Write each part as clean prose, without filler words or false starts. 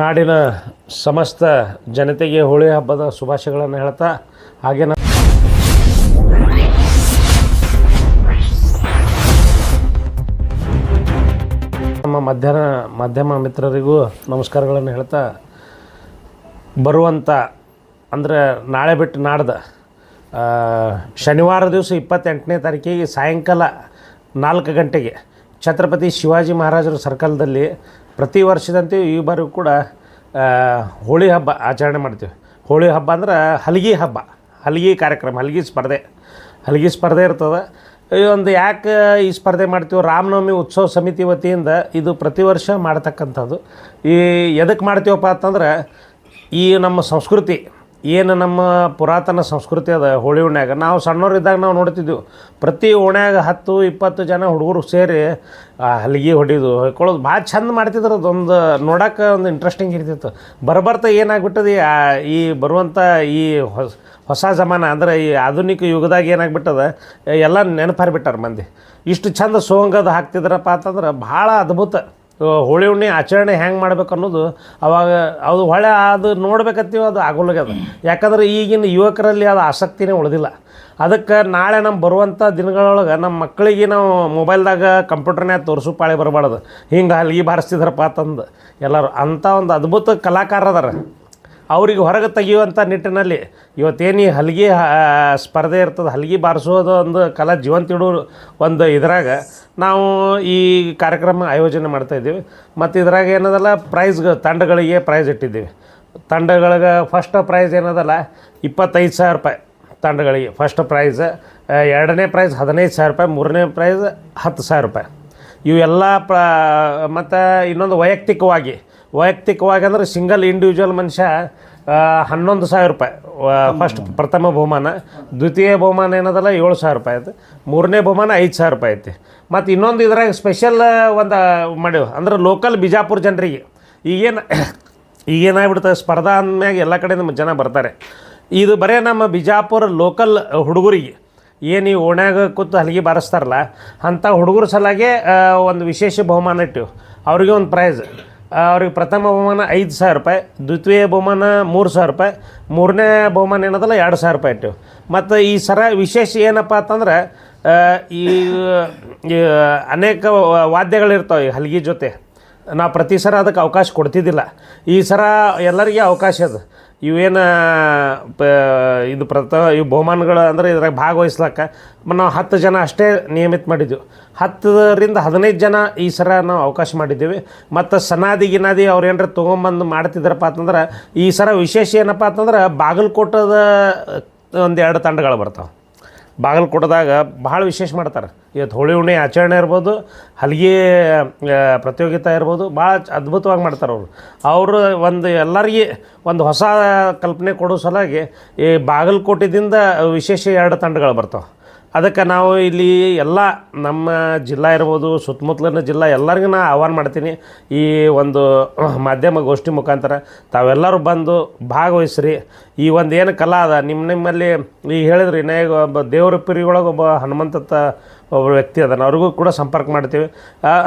ನಾಡಿನ ಸಮಸ್ತ ಜನತೆಗೆ ಹೋಳಿ ಹಬ್ಬದ ಶುಭಾಶಯಗಳನ್ನು ಹೇಳ್ತಾ ಹಾಗೆ ನಮ್ಮ ಮಾಧ್ಯಮ ಮಿತ್ರರಿಗೂ ನಮಸ್ಕಾರಗಳನ್ನು ಹೇಳ್ತಾ ಬರುವಂಥ ಅಂದರೆ ನಾಳೆ ಬಿಟ್ಟು ನಾಡ್ದು ಶನಿವಾರ ದಿವಸ 28ನೇ ತಾರೀಕಿಗೆ ಸಾಯಂಕಾಲ 4 ಗಂಟೆಗೆ ಛತ್ರಪತಿ ಶಿವಾಜಿ ಮಹಾರಾಜರ ಸರ್ಕಲ್ದಲ್ಲಿ ಪ್ರತಿ ವರ್ಷದಂತೆ ಈ ಬಾರಿ ಕೂಡ ಹೋಳಿ ಹಬ್ಬ ಆಚರಣೆ ಮಾಡ್ತೀವಿ. ಹೋಳಿ ಹಬ್ಬ ಅಂದ್ರೆ ಹಲಗಿ ಹಬ್ಬ, ಹಲಗಿ ಕಾರ್ಯಕ್ರಮ, ಹಲಗಿ ಸ್ಪರ್ಧೆ ಇರ್ತದೆ. ಒಂದು ಯಾಕೆ ಈ ಸ್ಪರ್ಧೆ ಮಾಡ್ತೀವಿ, ರಾಮನವಮಿ ಉತ್ಸವ ಸಮಿತಿ ವತಿಯಿಂದ ಇದು ಪ್ರತಿ ವರ್ಷ ಮಾಡ್ತಕ್ಕಂಥದ್ದು. ಈ ಎದಕ್ಕೆ ಮಾಡ್ತೀವಪ್ಪ ಅಂತಂದ್ರೆ ಈ ನಮ್ಮ ಸಂಸ್ಕೃತಿ ಏನು ನಮ್ಮ ಪುರಾತನ ಸಂಸ್ಕೃತಿ ಅದ. ಹೋಳಿ ಹುಣ್ಣ್ಯಾಗ ನಾವು ಸಣ್ಣವರಿದ್ದಾಗ ನಾವು ನೋಡ್ತಿದ್ದೆವು, ಪ್ರತಿ ಓಣ್ಯಾಗ 10-20 ಜನ ಹುಡುಗರು ಸೇರಿ ಹಲಗಿ ಹೊಡಿಯೋದು ಹೊಯ್ಕೊಳ್ಳೋದು ಭಾಳ ಚಂದ ಮಾಡ್ತಿದ್ರು. ಅದೊಂದು ನೋಡೋಕೆ ಒಂದು ಇಂಟ್ರೆಸ್ಟಿಂಗ್ ಇರ್ತಿತ್ತು. ಬರ್ತಾ ಏನಾಗ್ಬಿಟ್ಟದ ಈ ಬರುವಂಥ ಈ ಹೊಸ ಜಮಾನ ಅಂದರೆ ಈ ಆಧುನಿಕ ಯುಗದಾಗ ಏನಾಗ್ಬಿಟ್ಟದ ಎಲ್ಲ ನೆನಪಾರಿಬಿಟ್ಟಾರ ಮಂದಿ. ಇಷ್ಟು ಚಂದ ಸೋಂಗದು ಹಾಕ್ತಿದ್ರಪ್ಪ ಅಂತಂದ್ರೆ ಭಾಳ ಅದ್ಭುತ. ಹೋಳಿ ಹುಣ್ಣಿ ಆಚರಣೆ ಹೆಂಗೆ ಮಾಡ್ಬೇಕು ಅನ್ನೋದು ಅವಾಗ ಅದು ಅದು ನೋಡ್ಬೇಕತ್ತೀವಿ, ಅದು ಆಗೋಲ್ಗ್ಯದ. ಯಾಕಂದ್ರೆ ಈಗಿನ ಯುವಕರಲ್ಲಿ ಅದು ಆಸಕ್ತಿನೇ ಉಳಿದಿಲ್ಲ. ಅದಕ್ಕೆ ನಾಳೆ ನಮ್ಮ ಬರುವಂಥ ದಿನಗಳೊಳಗೆ ನಮ್ಮ ಮಕ್ಕಳಿಗೆ ನಾವು ಮೊಬೈಲ್ದಾಗ ಕಂಪ್ಯೂಟರ್ನ್ಯಾಗ ತೋರಿಸು ಪಾಳಿ ಬರಬಾರ್ದು. ಹಿಂಗೆ ಹಲಗಿ ಬಾರಿಸ್ತಿದ್ರಪ್ಪ ಅಂತಂದು ಎಲ್ಲರೂ ಅಂಥ ಒಂದು ಅದ್ಭುತ ಕಲಾಕಾರದಾರ. ಅವ್ರಿಗೆ ಹೊರಗೆ ತೆಗೆಯುವಂಥ ನಿಟ್ಟಿನಲ್ಲಿ ಇವತ್ತೇನು ಈ ಹಲಗಿ ಸ್ಪರ್ಧೆ ಇರ್ತದೆ, ಹಲಗಿ ಬಾರಿಸೋದು ಒಂದು ಕಲಾ ಜೀವಂತ ಇಡೋ ಒಂದು ಇದ್ರಾಗ ನಾವು ಈ ಕಾರ್ಯಕ್ರಮ ಆಯೋಜನೆ ಮಾಡ್ತಾಯಿದ್ದೀವಿ. ಮತ್ತು ಇದ್ರಾಗ ಏನದಲ್ಲ ತಂಡಗಳಿಗೆ ಪ್ರೈಸ್ ಇಟ್ಟಿದ್ದೀವಿ. ತಂಡಗಳಿಗೆ ಫಸ್ಟ್ ಪ್ರೈಸ್ ಏನದಲ್ಲ 25,000 ರೂಪಾಯಿ ತಂಡಗಳಿಗೆ ಫಸ್ಟ್ ಪ್ರೈಸ್, ಎರಡನೇ ಪ್ರೈಸ್ 15,000 ರೂಪಾಯಿ, ಮೂರನೇ ಪ್ರೈಸ್ 10,000 ರೂಪಾಯಿ. ಇವೆಲ್ಲ ಮತ್ತು ಇನ್ನೊಂದು ವೈಯಕ್ತಿಕವಾಗಿ ಅಂದರೆ ಸಿಂಗಲ್ ಇಂಡಿವಿಜುವಲ್ ಮನುಷ್ಯ 11,000 ರೂಪಾಯಿ ಫಸ್ಟ್ ಪ್ರಥಮ ಬಹುಮಾನ, ದ್ವಿತೀಯ ಬಹುಮಾನ ಏನದಲ್ಲ 7,000 ರೂಪಾಯಿ ಐತೆ, ಮೂರನೇ ಬಹುಮಾನ 5,000 ರೂಪಾಯಿ ಐತಿ. ಮತ್ತು ಇನ್ನೊಂದು ಇದ್ರಾಗ ಸ್ಪೆಷಲ್ ಒಂದು ಮಾಡೀವಿ ಅಂದ್ರೆ ಲೋಕಲ್ ಬಿಜಾಪುರ ಜನರಿಗೆ. ಈಗೇನಾಗ್ಬಿಡ್ತದೆ, ಸ್ಪರ್ಧಾ ಅಂದಮ್ಯಾಗ ಎಲ್ಲ ಕಡೆಯಿಂದ ಜನ ಬರ್ತಾರೆ. ಇದು ಬರೀ ನಮ್ಮ ಬಿಜಾಪುರ ಲೋಕಲ್ ಹುಡುಗರಿಗೆ ಏನು ಈ ಓಣ್ಯಾಗ ಕೂತು ಹಲಗಿ ಬಾರಿಸ್ತಾರಲ್ಲ ಅಂಥ ಹುಡುಗರ ಸಲಾಗೆ ಒಂದು ವಿಶೇಷ ಬಹುಮಾನ ಇಟ್ಟಿವಿ. ಅವ್ರಿಗೆ ಒಂದು ಪ್ರೈಸ್, ಅವ್ರಿಗೆ ಪ್ರಥಮ ಬಹುಮಾನ 5,000 ರೂಪಾಯಿ, ದ್ವಿತೀಯ ಬಹುಮಾನ 3,000 ರೂಪಾಯಿ, ಮೂರನೇ ಬಹುಮಾನ ಏನದಲ್ಲ 2,000 ರೂಪಾಯಿ ಇಟ್ಟಿವಿ. ಮತ್ತು ಈ ವಿಶೇಷ ಏನಪ್ಪ ಅಂತಂದ್ರೆ ಈ ಅನೇಕ ವಾದ್ಯಗಳಿರ್ತಾವೆ ಈ ಹಲಗಿ ಜೊತೆ. ನಾವು ಪ್ರತಿ ಸರ ಅದಕ್ಕೆ ಅವಕಾಶ ಕೊಡ್ತಿದ್ದಿಲ್ಲ. ಈ ಸರ ಎಲ್ಲರಿಗೆ ಅವಕಾಶ ಅದು. ಇವೇನು ಇದು ಇವು ಬಹುಮಾನಗಳು ಅಂದರೆ ಇದ್ರಾಗ ಭಾಗವಹಿಸ್ಲಕ್ಕ ನಾವು 10 ಜನ ಅಷ್ಟೇ ನಿಯಮಿತ ಮಾಡಿದ್ದೆವು. 10ರಿಂದ 15 ಜನ ಈ ಸರ ನಾವು ಅವಕಾಶ ಮಾಡಿದ್ದೀವಿ. ಮತ್ತು ಗಿನಾದಿ ಅವ್ರು ಏನಾರ ತೊಗೊಂಬಂದು ಮಾಡ್ತಿದ್ರಪ್ಪ ಅಂತಂದ್ರೆ ಈ ಸರ ವಿಶೇಷ ಏನಪ್ಪ ಅಂತಂದ್ರೆ ಬಾಗಲಕೋಟದ 1-2 ತಂಡಗಳು ಬರ್ತಾವೆ. ಬಾಗಲಕೋಟದಾಗ ಭಾಳ ವಿಶೇಷ ಮಾಡ್ತಾರೆ. ಇವತ್ತು ಹೋಳಿ ಹುಣ್ಣಿ ಆಚರಣೆ ಇರ್ಬೋದು, ಹಲಗಿ ಪ್ರತಿಯೋಗಿತಾ ಇರ್ಬೋದು, ಭಾಳ ಅದ್ಭುತವಾಗಿ ಮಾಡ್ತಾರೆ ಅವರು ಒಂದು ಎಲ್ಲರಿಗೆ ಒಂದು ಹೊಸ ಕಲ್ಪನೆ ಕೊಡೋ ಸಲುವಾಗಿ ಈ ಬಾಗಲಕೋಟೆದಿಂದ ವಿಶೇಷ 2 ತಂಡಗಳು ಬರ್ತಾವೆ. ಅದಕ್ಕೆ ನಾವು ಇಲ್ಲಿ ಎಲ್ಲ ನಮ್ಮ ಜಿಲ್ಲಾ ಇರ್ಬೋದು, ಸುತ್ತಮುತ್ತಲಿನ ಜಿಲ್ಲಾ ಎಲ್ಲರಿಗೂ ನಾನು ಆಹ್ವಾನ ಮಾಡ್ತೀನಿ. ಈ ಒಂದು ಮಾಧ್ಯಮ ಗೋಷ್ಠಿ ಮುಖಾಂತರ ತಾವೆಲ್ಲರೂ ಬಂದು ಭಾಗವಹಿಸ್ರಿ. ಈ ಒಂದು ಏನು ಕಲಾ ಅದ ನಿಮ್ಮಲ್ಲಿ ಈಗ ಹೇಳಿದ್ರಿ, ಈಗ ಒಬ್ಬ ದೇವ್ರ ಪಿರಿಯೊಳಗೆ ಒಬ್ಬ ಹನುಮಂತತ್ತ ಒಬ್ಬ ವ್ಯಕ್ತಿ ಅದನ್ನು ಅವ್ರಿಗೂ ಕೂಡ ಸಂಪರ್ಕ ಮಾಡ್ತೀವಿ.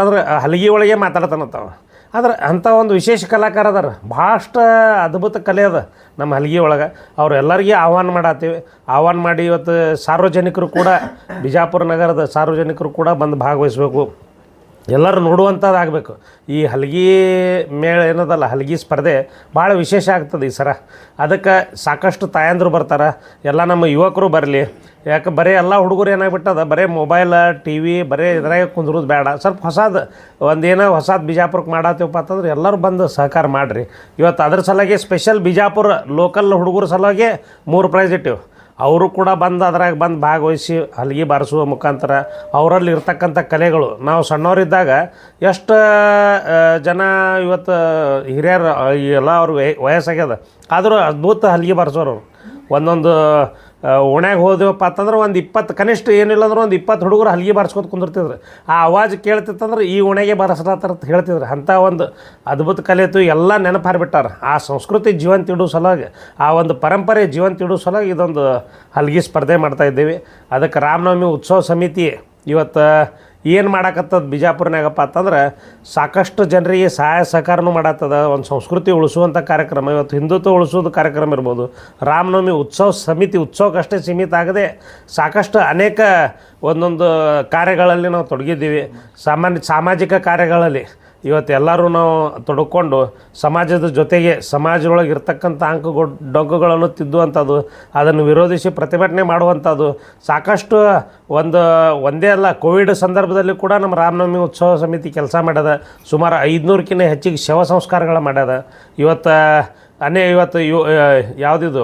ಅಂದ್ರೆ ಹಲಗಿ ಒಳಗೆ ಮಾತಾಡ್ತಾನಂತಾವ. ಆದ್ರೆ ಅಂಥ ಒಂದು ವಿಶೇಷ ಕಲಾಕಾರ ಅದಾರ, ಭಾಳಷ್ಟು ಅದ್ಭುತ ಕಲೆ ಅದ ನಮ್ಮ ಹಲಗಿ ಒಳಗೆ. ಅವರೆಲ್ಲರಿಗೆ ಆಹ್ವಾನ ಮಾಡಿ ಇವತ್ತು ಸಾರ್ವಜನಿಕರು ಕೂಡ, ಬಿಜಾಪುರ ನಗರದ ಸಾರ್ವಜನಿಕರು ಕೂಡ ಬಂದು ಭಾಗವಹಿಸಬೇಕು, ಎಲ್ಲರೂ ನೋಡುವಂಥದ್ದಾಗಬೇಕು. ಈ ಹಲಗಿ ಮೇಳ ಏನದಲ್ಲ, ಹಲಗಿ ಸ್ಪರ್ಧೆ ಭಾಳ ವಿಶೇಷ ಆಗ್ತದೆ ಈ ಸರ. ಅದಕ್ಕೆ ಸಾಕಷ್ಟು ತಾಯಂದರು ಬರ್ತಾರೆ, ಎಲ್ಲ ನಮ್ಮ ಯುವಕರು ಬರಲಿ. ಯಾಕೆ ಬರೀ ಎಲ್ಲ ಹುಡುಗರು ಏನಾಗ್ಬಿಟ್ಟದ, ಬರೀ ಮೊಬೈಲ TV ಬರೀ ಇದ್ರಾಗ ಕುಂದ್ರೋದು ಬೇಡ. ಸ್ವಲ್ಪ ಹೊಸದು ಬಿಜಾಪುರಕ್ಕೆ ಮಾಡತ್ತೀವಪ್ಪ ಅಂತಂದ್ರೆ ಎಲ್ಲರೂ ಬಂದು ಸಹಕಾರ ಮಾಡಿರಿ. ಇವತ್ತು ಅದ್ರ ಸಲುವಾಗಿ ಸ್ಪೆಷಲ್ ಬಿಜಾಪುರ ಲೋಕಲ್ ಹುಡುಗರ ಸಲುವಾಗಿ 3 ಪ್ರೈಸ್ ಇಟ್ಟಿವಿ. ಅವರು ಕೂಡ ಅದ್ರಾಗ ಬಂದು ಭಾಗವಹಿಸಿ ಹಲಗಿ ಬಾರಿಸುವ ಮುಖಾಂತರ ಅವರಲ್ಲಿ ಇರ್ತಕ್ಕಂಥ ಕಲೆಗಳು, ನಾವು ಸಣ್ಣವರಿದ್ದಾಗ ಎಷ್ಟು ಜನ ಇವತ್ತು ಹಿರಿಯರು ಎಲ್ಲ ಅವ್ರಿಗೆ ವಯಸ್ಸಾಗ್ಯದ, ಆದರೂ ಅದ್ಭುತ ಹಲಗಿ ಬಾರಿಸೋರು. ಒಂದೊಂದು ಓಣ್ಯಾಗ ಹೋದೆವಪ್ಪ ಅಂತಂದ್ರೆ ಒಂದು 20 ಕನಿಷ್ಠ ಏನಿಲ್ಲ ಅಂದ್ರೆ ಒಂದು 20 ಹುಡುಗರು ಹಲಗಿ ಬಾರಿಸ್ಕೊತ ಕುಂದಿರ್ತಿದ್ರು. ಆ ಆವಾಜ್ ಕೇಳ್ತಿತ್ತಂದ್ರೆ ಈ ಓಣ್ಯಾಗೆ ಬಾರಿಸ್ಲತ್ತಾರ ಅಂತ ಹೇಳ್ತಿದ್ರು. ಅಂಥ ಒಂದು ಅದ್ಭುತ ಕಲೆತು ಎಲ್ಲ ನೆನಪಾರಿಬಿಟ್ಟಾರ. ಆ ಸಂಸ್ಕೃತಿ ಜೀವಂತ ಇಡೋ ಸಲುವಾಗಿ, ಆ ಒಂದು ಪರಂಪರೆ ಜೀವಂತ ಇಡೋ ಸಲುವಾಗಿ ಇದೊಂದು ಹಲಗಿ ಸ್ಪರ್ಧೆ ಮಾಡ್ತಾಯಿದ್ದೀವಿ. ಅದಕ್ಕೆ ರಾಮನವಮಿ ಉತ್ಸವ ಸಮಿತಿ ಇವತ್ತು ಏನು ಮಾಡಾಕತ್ತದ ಬಿಜಾಪುರನಾಗಪ್ಪ ಅಂತಂದ್ರೆ ಸಾಕಷ್ಟು ಜನರಿಗೆ ಸಹಾಯ ಸಹಕಾರನೂ ಮಾಡತ್ತದ. ಒಂದು ಸಂಸ್ಕೃತಿ ಉಳಿಸುವಂಥ ಕಾರ್ಯಕ್ರಮ, ಇವತ್ತು ಹಿಂದುತ್ವ ಉಳಿಸೋದು ಕಾರ್ಯಕ್ರಮ ಇರ್ಬೋದು, ರಾಮನವಮಿ ಉತ್ಸವ ಸಮಿತಿ ಉತ್ಸವಕ್ಕಷ್ಟೇ ಸೀಮಿತ ಆಗದೆ ಸಾಕಷ್ಟು ಅನೇಕ ಒಂದೊಂದು ಕಾರ್ಯಗಳಲ್ಲಿ ನಾವು ತೊಡಗಿದ್ದೀವಿ. ಸಾಮಾಜಿಕ ಕಾರ್ಯಗಳಲ್ಲಿ ಇವತ್ತು ಎಲ್ಲರೂ ನಾವು ತೊಡಕೊಂಡು ಸಮಾಜದ ಜೊತೆಗೆ ಸಮಾಜದೊಳಗೆ ಇರ್ತಕ್ಕಂಥ ಡೊಂಕುಗಳನ್ನು ತಿದ್ದುವಂಥದ್ದು, ಅದನ್ನು ವಿರೋಧಿಸಿ ಪ್ರತಿಭಟನೆ ಮಾಡುವಂಥದ್ದು ಸಾಕಷ್ಟು ಒಂದೇ ಅಲ್ಲ. ಕೋವಿಡ್ ಸಂದರ್ಭದಲ್ಲಿ ಕೂಡ ನಮ್ಮ ರಾಮನವಮಿ ಉತ್ಸವ ಸಮಿತಿ ಕೆಲಸ ಮಾಡ್ಯದ. ಸುಮಾರು 500ಕ್ಕಿಂತ ಹೆಚ್ಚಿಗೆ ಶವ ಸಂಸ್ಕಾರಗಳ ಮಾಡ್ಯದ. ಇವತ್ತು ಯಾವುದಿದು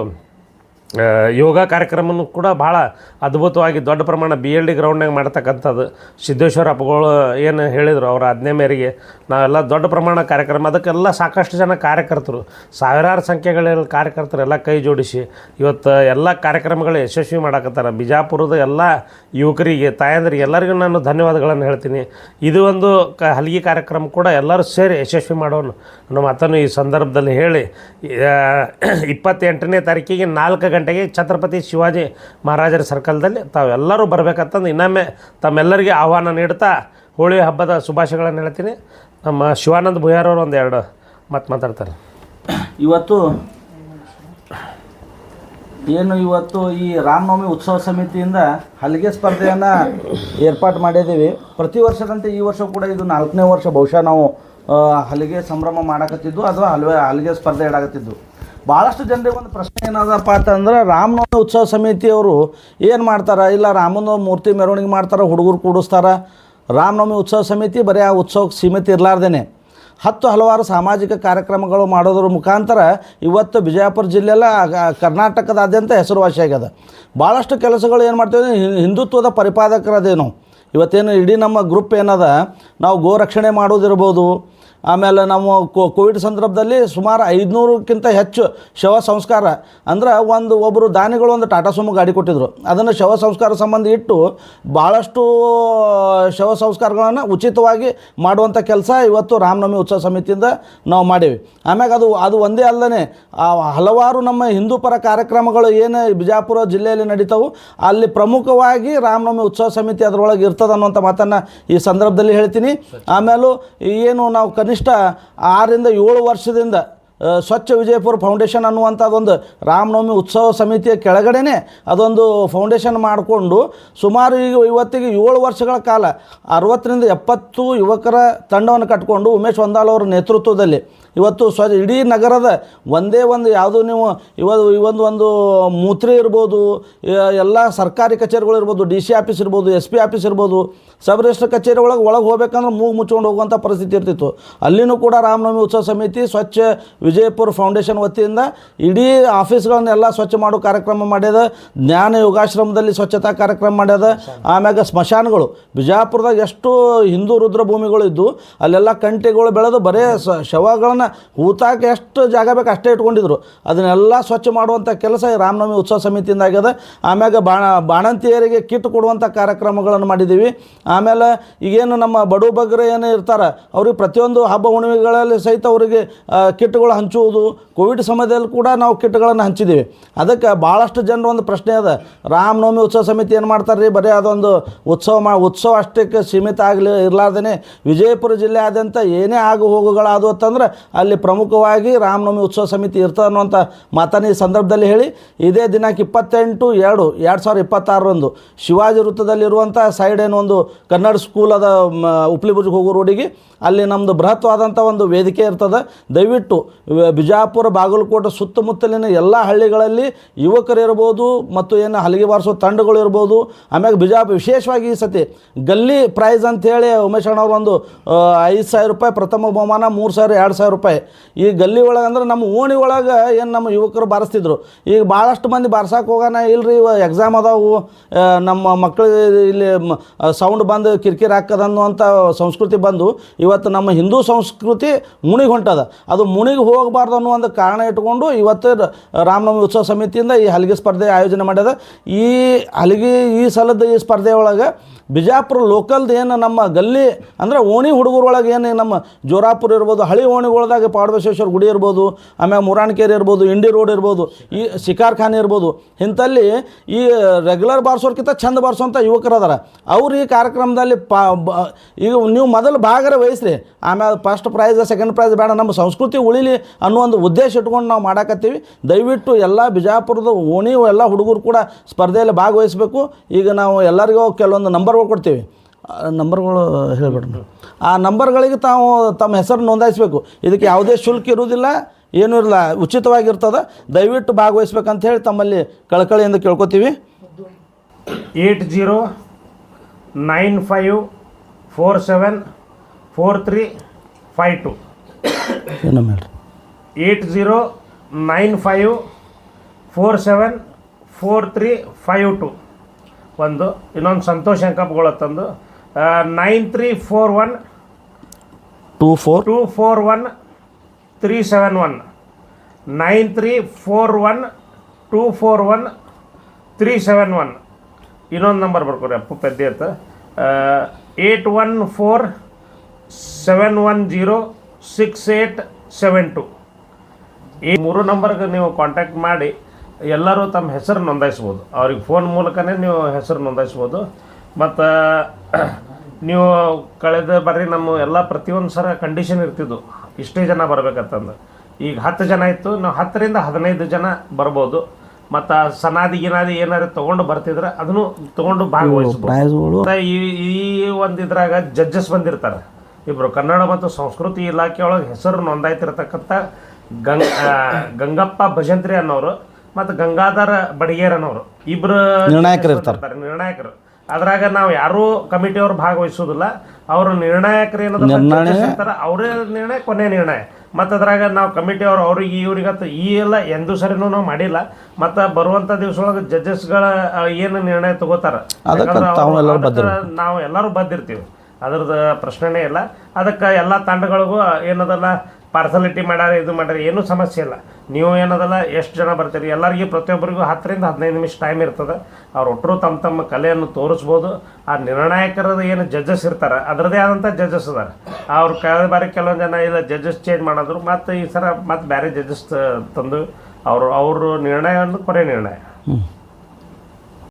ಯೋಗ ಕಾರ್ಯಕ್ರಮನೂ ಕೂಡ ಭಾಳ ಅದ್ಭುತವಾಗಿ ದೊಡ್ಡ ಪ್ರಮಾಣ BLD ಗ್ರೌಂಡ್ನಾಗ ಮಾಡ್ತಕ್ಕಂಥದ್ದು. ಸಿದ್ದೇಶ್ವರ ಅಪ್ಪಗಳು ಏನು ಹೇಳಿದರು ಅವರ ಆಜ್ಞೆ ಮೇರೆಗೆ ನಾವೆಲ್ಲ ದೊಡ್ಡ ಪ್ರಮಾಣ ಕಾರ್ಯಕ್ರಮ, ಅದಕ್ಕೆಲ್ಲ ಸಾಕಷ್ಟು ಜನ ಕಾರ್ಯಕರ್ತರು, ಸಾವಿರಾರು ಸಂಖ್ಯೆಗಳಲ್ಲಿ ಕಾರ್ಯಕರ್ತರು ಎಲ್ಲ ಕೈ ಜೋಡಿಸಿ ಇವತ್ತು ಎಲ್ಲ ಕಾರ್ಯಕ್ರಮಗಳು ಯಶಸ್ವಿ ಮಾಡಕತ್ತಾರೆ. ಬಿಜಾಪುರದ ಎಲ್ಲ ಯುವಕರಿಗೆ, ತಾಯಂದರಿಗೆ ಎಲ್ಲರಿಗೂ ನಾನು ಧನ್ಯವಾದಗಳನ್ನು ಹೇಳ್ತೀನಿ. ಇದು ಒಂದು ಹಲಗಿ ಕಾರ್ಯಕ್ರಮ ಕೂಡ ಎಲ್ಲರೂ ಸೇರಿ ಯಶಸ್ವಿ ಮಾಡೋಣ ಅನ್ನೋ ಮಾತನ್ನು ಈ ಸಂದರ್ಭದಲ್ಲಿ ಹೇಳಿ 28ನೇ ತಾರೀಕಿಗೆ 4 ಗಂಟೆಗೆ ಛತ್ರಪತಿ ಶಿವಾಜಿ ಮಹಾರಾಜರ ಸರ್ಕಲ್ದಲ್ಲಿ ತಾವೆಲ್ಲರೂ ಬರಬೇಕಂತಂದು ಇನ್ನೊಮ್ಮೆ ತಮ್ಮೆಲ್ಲರಿಗೆ ಆಹ್ವಾನ ನೀಡ್ತಾ ಹೋಳಿ ಹಬ್ಬದ ಶುಭಾಶಯಗಳನ್ನು ಹೇಳ್ತೀನಿ. ನಮ್ಮ ಶಿವಾನಂದ ಭುಯಾರವರು ಒಂದೆರಡು ಮಾತಾಡ್ತಾರೆ. ಇವತ್ತು ಈ ರಾಮನವಮಿ ಉತ್ಸವ ಸಮಿತಿಯಿಂದ ಹಲಿಗೆ ಸ್ಪರ್ಧೆಯನ್ನು ಏರ್ಪಾಡು ಮಾಡಿದ್ದೀವಿ. ಪ್ರತಿ ವರ್ಷದಂತೆ ಈ ವರ್ಷ ಕೂಡ ಇದು 4ನೇ ವರ್ಷ ಬಹುಶಃ ನಾವು ಹಲಿಗೆ ಸಂಭ್ರಮ ಮಾಡಕತ್ತಿದ್ದು ಅಥವಾ ಹಲಿಗೆ ಸ್ಪರ್ಧೆ ಇಡಾಕತ್ತಿದ್ದು. ಭಾಳಷ್ಟು ಜನರಿಗೆ ಒಂದು ಪ್ರಶ್ನೆ ಏನದಪ್ಪ ಅಂತಂದ್ರೆ, ರಾಮನವಮಿ ಉತ್ಸವ ಸಮಿತಿಯವರು ಏನು ಮಾಡ್ತಾರೆ? ಇಲ್ಲ ರಾಮನ ಮೂರ್ತಿ ಮೆರವಣಿಗೆ ಮಾಡ್ತಾರೆ, ಹುಡುಗರು ಕೂಡಿಸ್ತಾರೆ. ರಾಮನವಮಿ ಉತ್ಸವ ಸಮಿತಿ ಬರೀ ಆ ಉತ್ಸವಕ್ಕೆ ಸೀಮಿತ ಇರಲಾರ್ದೇ ಹಲವಾರು ಸಾಮಾಜಿಕ ಕಾರ್ಯಕ್ರಮಗಳು ಮಾಡೋದ್ರ ಮುಖಾಂತರ ಇವತ್ತು ಬಿಜಾಪುರ ಜಿಲ್ಲೆಯಲ್ಲ ಕರ್ನಾಟಕದಾದ್ಯಂತ ಹೆಸರುವಾಸಿಯಾಗ್ಯದ. ಭಾಳಷ್ಟು ಕೆಲಸಗಳು ಏನು ಮಾಡ್ತೀವಿ, ಹಿಂದುತ್ವದ ಪರಿಪಾದಕರದೇನು. ಇವತ್ತೇನು ಇಡೀ ನಮ್ಮ ಗ್ರೂಪ್ ಏನದ, ನಾವು ಗೋರಕ್ಷಣೆ ಮಾಡೋದಿರ್ಬೋದು, ಆಮೇಲೆ ನಾವು ಕೋವಿಡ್ ಸಂದರ್ಭದಲ್ಲಿ ಸುಮಾರು 500ಕ್ಕಿಂತ ಹೆಚ್ಚು ಶವ ಸಂಸ್ಕಾರ ಅಂದ್ರೆ ಒಬ್ಬರು ದಾನಿಗಳು ಒಂದು ಟಾಟಾ ಸುಮೋ ಗಾಡಿ ಕೊಟ್ಟಿದ್ದರು. ಅದನ್ನು ಶವ ಸಂಸ್ಕಾರ ಸಂಬಂಧ ಇಟ್ಟು ಭಾಳಷ್ಟು ಶವ ಸಂಸ್ಕಾರಗಳನ್ನು ಉಚಿತವಾಗಿ ಮಾಡುವಂಥ ಕೆಲಸ ಇವತ್ತು ರಾಮನವಮಿ ಉತ್ಸವ ಸಮಿತಿಯಿಂದ ನಾವು ಮಾಡೀವಿ. ಆಮ್ಯಾಗ ಅದು ಒಂದೇ ಅಲ್ಲದೆ ಹಲವಾರು ನಮ್ಮ ಹಿಂದೂ ಪರ ಕಾರ್ಯಕ್ರಮಗಳು ಏನು ಬಿಜಾಪುರ ಜಿಲ್ಲೆಯಲ್ಲಿ ನಡೀತಾವೆ, ಅಲ್ಲಿ ಪ್ರಮುಖವಾಗಿ ರಾಮನವಮಿ ಉತ್ಸವ ಸಮಿತಿ ಅದರೊಳಗೆ ಇರ್ತದೆ ಅನ್ನುವಂಥ ಮಾತನ್ನು ಈ ಸಂದರ್ಭದಲ್ಲಿ ಹೇಳ್ತೀನಿ. ಆಮೇಲೂ ಏನು ನಾವು ಕನಿಷ್ಠ 6 ರಿಂದ 7 ವರ್ಷದಿಂದ ಸ್ವಚ್ಛ ವಿಜಯಪುರ ಫೌಂಡೇಶನ್ ಅನ್ನುವಂಥದ್ದೊಂದು ರಾಮನವಮಿ ಉತ್ಸವ ಸಮಿತಿಯ ಕೆಳಗಡೆನೇ ಅದೊಂದು ಫೌಂಡೇಶನ್ ಮಾಡಿಕೊಂಡು ಸುಮಾರು ಇವತ್ತಿಗೆ 7 ವರ್ಷಗಳ ಕಾಲ 60 ರಿಂದ 70 ಯುವಕರ ತಂಡವನ್ನು ಕಟ್ಟಿಕೊಂಡು ಉಮೇಶ್ ವಂದಾಲ್ ಅವರ ನೇತೃತ್ವದಲ್ಲಿ ಇವತ್ತು ಇಡೀ ನಗರದ ಒಂದೇ ಒಂದು ಯಾವುದು ನೀವು ಒಂದು ಮೂತ್ರಿ ಇರ್ಬೋದು, ಎಲ್ಲ ಸರ್ಕಾರಿ ಕಚೇರಿಗಳು ಇರ್ಬೋದು, DC ಆಫೀಸ್ ಇರ್ಬೋದು, SP ಆಫೀಸ್ ಇರ್ಬೋದು, ಸಬ್ ರಿಜಿಸ್ಟರ್ ಕಚೇರಿ ಒಳಗೆ ಹೋಗ್ಬೇಕಂದ್ರೆ ಮೂಗು ಮುಚ್ಕೊಂಡು ಹೋಗುವಂಥ ಪರಿಸ್ಥಿತಿ ಇರ್ತಿತ್ತು. ಅಲ್ಲಿನೂ ಕೂಡ ರಾಮನವಮಿ ಉತ್ಸವ ಸಮಿತಿ ಸ್ವಚ್ಛ ವಿಜಯಪುರ ಫೌಂಡೇಶನ್ ವತಿಯಿಂದ ಇಡೀ ಆಫೀಸ್ಗಳನ್ನೆಲ್ಲ ಸ್ವಚ್ಛ ಮಾಡೋ ಕಾರ್ಯಕ್ರಮ ಮಾಡ್ಯದ. ಜ್ಞಾನ ಯೋಗಾಶ್ರಮದಲ್ಲಿ ಸ್ವಚ್ಛತಾ ಕಾರ್ಯಕ್ರಮ ಮಾಡ್ಯದ. ಆಮ್ಯಾಗ ಸ್ಮಶಾನಗಳು ಬಿಜಾಪುರದಾಗ ಎಷ್ಟು ಹಿಂದೂ ರುದ್ರಭೂಮಿಗಳು ಇದ್ದು ಅಲ್ಲೆಲ್ಲ ಕಂಟಿಗಳು ಬೆಳೆದು ಬರೇ ಶವಗಳನ್ನು ಹೂತಾಕೆ ಎಷ್ಟು ಜಾಗ ಬೇಕು ಅಷ್ಟೇ ಇಟ್ಕೊಂಡಿದ್ರು. ಅದನ್ನೆಲ್ಲ ಸ್ವಚ್ಛ ಮಾಡುವಂಥ ಕೆಲಸ ಈ ರಾಮನವಮಿ ಉತ್ಸವ ಸಮಿತಿಯಿಂದ ಆಗ್ಯದ. ಆಮ್ಯಾಗ ಬಾಣಂತಿಯರಿಗೆ ಕಿಟ್ ಕೊಡುವಂಥ ಕಾರ್ಯಕ್ರಮಗಳನ್ನು ಮಾಡಿದ್ದೀವಿ. ಆಮೇಲೆ ಈಗೇನು ನಮ್ಮ ಬಡು ಬಗ್ಗರು ಏನು ಇರ್ತಾರೆ ಅವ್ರಿಗೆ ಪ್ರತಿಯೊಂದು ಹಬ್ಬ ಹುಣ್ಣಿಮೆಗಳಲ್ಲಿ ಸಹಿತ ಅವರಿಗೆ ಕಿಟ್ಗಳು ಹಂಚುವುದು. ಕೋವಿಡ್ ಸಮಯದಲ್ಲಿ ಕೂಡ ನಾವು ಕಿಟ್ಗಳನ್ನು ಹಂಚಿದ್ದೀವಿ. ಅದಕ್ಕೆ ಭಾಳಷ್ಟು ಜನರು ಒಂದು ಪ್ರಶ್ನೆ ಅದ, ರಾಮನವಮಿ ಉತ್ಸವ ಸಮಿತಿ ಏನು ಮಾಡ್ತಾರೆ ರೀ, ಬರೀ ಅದೊಂದು ಉತ್ಸವ ಅಷ್ಟಕ್ಕೆ ಸೀಮಿತ ಇರಲಾರ್ದೇ ವಿಜಯಪುರ ಜಿಲ್ಲೆಯಾದ್ಯಂತ ಏನೇ ಆಗು ಹೋಗುಗಳಾದವು ಅಂತಂದ್ರೆ ಅಲ್ಲಿ ಪ್ರಮುಖವಾಗಿ ರಾಮನವಮಿ ಉತ್ಸವ ಸಮಿತಿ ಇರ್ತದೆ ಅನ್ನುವಂಥ ಮಾತನ್ನು ಈ ಸಂದರ್ಭದಲ್ಲಿ ಹೇಳಿ, ಇದೇ ದಿನಾಂಕ 28/2/2026 ಶಿವಾಜಿ ವೃತ್ತದಲ್ಲಿರುವಂಥ ಸೈಡ್ ಏನು ಒಂದು ಕನ್ನಡ ಸ್ಕೂಲ್ ಅದ, ಉಪ್ಲಿಬುರ್ಜಿಗೆ ಹೋಗೋ ರೋಡಿಗೆ, ಅಲ್ಲಿ ನಮ್ಮದು ಬೃಹತ್ವಾದಂಥ ಒಂದು ವೇದಿಕೆ ಇರ್ತದೆ. ದಯವಿಟ್ಟು ಬಿಜಾಪುರ, ಬಾಗಲಕೋಟೆ ಸುತ್ತಮುತ್ತಲಿನ ಎಲ್ಲ ಹಳ್ಳಿಗಳಲ್ಲಿ ಯುವಕರಿರ್ಬೋದು ಮತ್ತು ಏನು ಹಲಗೆ ಬಾರಿಸೋ ತಂಡಗಳು ಇರ್ಬೋದು. ಆಮ್ಯಾಗ ಬಿಜಾಪುರ ವಿಶೇಷವಾಗಿ ಈ ಸತಿ ಗಲ್ಲಿ ಪ್ರೈಸ್ ಅಂಥೇಳಿ ಉಮೇಶ್ ಅಣ್ಣವ್ರು ಒಂದು 5,000 ರೂಪಾಯಿ ಪ್ರಥಮ ಬಹುಮಾನ, 3,000 2,000 ರೂಪಾಯಿ. ಈ ಗಲ್ಲಿ ಒಳಗೆ ಅಂದ್ರೆ ನಮ್ಮ ಓಣಿ ಒಳಗೆ ಏನು ನಮ್ಮ ಯುವಕರು ಬಾರಿಸ್ತಿದ್ರು. ಈಗ ಭಾಳಷ್ಟು ಮಂದಿ ಬಾರ್ಸಕ್ಕೆ ಹೋಗೋಣ ಇಲ್ರಿ, ಎಕ್ಸಾಮ್ ಅದಾವು, ನಮ್ಮ ಮಕ್ಕಳು ಇಲ್ಲಿ ಸೌಂಡ್ ಬಂದು ಕಿರಿಕಿರಿ ಹಾಕದ ಅನ್ನುವಂಥ ಸಂಸ್ಕೃತಿ ಬಂದು ಇವತ್ತು ನಮ್ಮ ಹಿಂದೂ ಸಂಸ್ಕೃತಿ ಮುಣಿಗೆ ಹೊಂಟದ. ಅದು ಮುಣಿಗೆ ಹೋಗಬಾರ್ದು ಅನ್ನೋ ಒಂದು ಕಾರಣ ಇಟ್ಕೊಂಡು ಇವತ್ತು ರಾಮನವಮಿ ಉತ್ಸವ ಸಮಿತಿಯಿಂದ ಈ ಹಲಿಗೆ ಸ್ಪರ್ಧೆ ಆಯೋಜನೆ ಮಾಡ್ಯದ. ಈ ಸಲದ ಈ ಸ್ಪರ್ಧೆ ಒಳಗೆ ಬಿಜಾಪುರ ಲೋಕಲ್ದು ಏನು ನಮ್ಮ ಗಲ್ಲಿ ಅಂದರೆ ಓಣಿ ಹುಡುಗರೊಳಗೆ ಏನು ನಮ್ಮ ಜೋರಾಪುರ ಇರ್ಬೋದು, ಹಳಿ ಓಣಿಗಳದಾಗ ಪಾಡಬಸವೇಶ್ವರ ಗುಡಿ ಇರ್ಬೋದು, ಆಮೇಲೆ ಮುರಾಣಕೇರಿ ಇರ್ಬೋದು, ಇಂಡಿ ರೋಡ್ ಇರ್ಬೋದು, ಈ ಶಿಕಾರ್ಖಾನೆ ಇರ್ಬೋದು, ಇಂಥಲ್ಲಿ ಈ ರೆಗ್ಯುಲರ್ ಬಾರಿಸೋರ್ಕಿಂತ ಚಂದ ಬಾರಿಸೋಂಥ ಯುವಕರು ಅದಾರ. ಅವ್ರು ಈ ಕಾರ್ಯಕ್ರಮದಲ್ಲಿ ಈಗ ನೀವು ಮೊದಲು ಭಾಗರ ವಹಿಸ್ರಿ, ಆಮೇಲೆ ಫಸ್ಟ್ ಪ್ರೈಸ್ ಸೆಕೆಂಡ್ ಪ್ರೈಸ್ ಬೇಡ, ನಮ್ಮ ಸಂಸ್ಕೃತಿ ಉಳಿಲಿ ಅನ್ನೋ ಒಂದು ಉದ್ದೇಶ ಇಟ್ಕೊಂಡು ನಾವು ಮಾಡಾಕತ್ತೀವಿ. ದಯವಿಟ್ಟು ಎಲ್ಲ ಬಿಜಾಪುರದ ಓಣಿ ಎಲ್ಲ ಹುಡುಗರು ಕೂಡ ಸ್ಪರ್ಧೆಯಲ್ಲಿ ಭಾಗವಹಿಸಬೇಕು. ಈಗ ನಾವು ಎಲ್ಲರಿಗೂ ಕೆಲವೊಂದು ನಂಬರ್ಗಳು ಕೊಡ್ತೀವಿ, ನಂಬರ್ಗಳು ಹೇಳ್ಬಿಡ್ರಿ. ಆ ನಂಬರ್ಗಳಿಗೆ ತಾವು ತಮ್ಮ ಹೆಸರು ನೋಂದಾಯಿಸಬೇಕು. ಇದಕ್ಕೆ ಯಾವುದೇ ಶುಲ್ಕ ಇರುವುದಿಲ್ಲ, ಏನೂ ಇರಲ್ಲ, ಉಚಿತವಾಗಿರ್ತದೆ. ದಯವಿಟ್ಟು ಭಾಗವಹಿಸ್ಬೇಕಂತ ಹೇಳಿ ತಮ್ಮಲ್ಲಿ ಕಳಕಳಿಯಿಂದ ಕೇಳ್ಕೊತೀವಿ. 8095474352 ಏನಮ್ಮ ಹೇಳ್ರಿ. 8095474352 ಒಂದು. ಇನ್ನೊಂದು ಸಂತೋಷ್ ಅಂಕಪ್ಗಳು ತಂದು 9341241371 9341241371. ಇನ್ನೊಂದು ನಂಬರ್ ಬರ್ಕೊರಿ ಅಪ್ಪು ಪೆದ್ದೆ ಅಂತ 8147106872. ಈ 3 ನಂಬರ್ಗೆ ನೀವು ಕಾಂಟ್ಯಾಕ್ಟ್ ಮಾಡಿ ಎಲ್ಲರೂ ತಮ್ಮ ಹೆಸರು ನೋಂದಾಯಿಸ್ಬೋದು. ಅವ್ರಿಗೆ ಫೋನ್ ಮೂಲಕನೇ ನೀವು ಹೆಸರು ನೋಂದಾಯಿಸ್ಬೋದು. ಮತ್ತು ನೀವು ಕಳೆದ ಬಾರಿ ನಮ್ಮ ಎಲ್ಲ ಪ್ರತಿಯೊಂದು ಸಲ ಕಂಡೀಷನ್ ಇರ್ತಿದ್ದು ಇಷ್ಟೇ ಜನ ಬರಬೇಕಂತಂದು. ಈಗ 10 ಜನ ಇತ್ತು, ನಾವು 10ರಿಂದ 15 ಜನ ಬರ್ಬೋದು. ಮತ್ತು ಸನಾದಿ ಗಿನಾದಿ ಏನಾದ್ರು ತೊಗೊಂಡು ಬರ್ತಿದ್ರೆ ಅದನ್ನು ತೊಗೊಂಡು ಭಾಗವಹಿಸ್ಬೋದು. ಈ ಒಂದು ಇದ್ರಾಗ ಜಡ್ಜಸ್ ಬಂದಿರ್ತಾರೆ ಇಬ್ಬರು, ಕನ್ನಡ ಮತ್ತು ಸಂಸ್ಕೃತಿ ಇಲಾಖೆಯೊಳಗೆ ಹೆಸರು ನೋಂದಾಯ್ತಿರ್ತಕ್ಕಂಥ ಗಂಗಪ್ಪ ಭಜಂತ್ರಿ ಅನ್ನೋರು ಮತ್ತು ಗಂಗಾಧರ ಬಡಿಗೇರ್ ಅನ್ನೋರು ಇಬ್ಬರು ನಿರ್ಣಾಯಕರು ಇರ್ತಾರೆ. ನಿರ್ಣಾಯಕರು ಅದ್ರಾಗ ನಾವು ಯಾರೂ ಕಮಿಟಿಯವ್ರು ಭಾಗವಹಿಸೋದಿಲ್ಲ. ಅವರು ನಿರ್ಣಾಯಕರು ಏನಂತಾರೆ ಅವರೇ ನಿರ್ಣಯ, ಕೊನೆ ನಿರ್ಣಯ. ಮತ್ತು ಅದ್ರಾಗ ನಾವು ಕಮಿಟಿಯವ್ರು ಅವ್ರಿಗೆ ಇವ್ರಿಗಂತ ಈ ಎಲ್ಲ ಎಂದೂ ಸರಿನೂ ನಾವು ಮಾಡಿಲ್ಲ. ಮತ್ತು ಬರುವಂಥ ದಿವಸದೊಳಗೆ ಜಡ್ಜಸ್ಗಳ ಏನು ನಿರ್ಣಯ ತಗೋತಾರೆ ನಾವು ಎಲ್ಲರೂ ಬದ್ದಿರ್ತೀವಿ, ಅದ್ರದ್ದು ಪ್ರಶ್ನೆನೇ ಇಲ್ಲ. ಅದಕ್ಕೆ ಎಲ್ಲ ತಂಡಗಳಿಗೂ ಏನದಲ್ಲ ಪಾರ್ಸಲಿಟಿ ಮಾಡ್ಯಾರ, ಇದು ಮಾಡ್ಯಾರ, ಏನೂ ಸಮಸ್ಯೆ ಇಲ್ಲ. ನೀವು ಏನದಲ್ಲ ಎಷ್ಟು ಜನ ಬರ್ತೀರಿ ಎಲ್ಲರಿಗೂ ಪ್ರತಿಯೊಬ್ಬರಿಗೂ 10ರಿಂದ 15 ನಿಮಿಷ ಟೈಮ್ ಇರ್ತದೆ. ಅವ್ರು ಒಟ್ಟರು ತಮ್ಮ ಕಲೆಯನ್ನು ತೋರಿಸ್ಬೋದು. ಆ ನಿರ್ಣಾಯಕರದ ಏನು ಜಡ್ಜಸ್ ಇರ್ತಾರೆ ಅದರದೇ ಆದಂಥ ಜಡ್ಜಸ್ ಅದಾರೆ. ಅವ್ರು ಕಳೆದ ಬಾರಿ ಕೆಲವೊಂದು ಜನ ಇಲ್ಲ ಜಡ್ಜಸ್ ಚೇಂಜ್ ಮಾಡಿದ್ರು, ಮತ್ತು ಈ ಸಲ ಮತ್ತು ಬೇರೆ ಜಡ್ಜಸ್ ತಂದು ಅವರು ನಿರ್ಣಯವನ್ನು ಕೊನೆ ನಿರ್ಣಯ.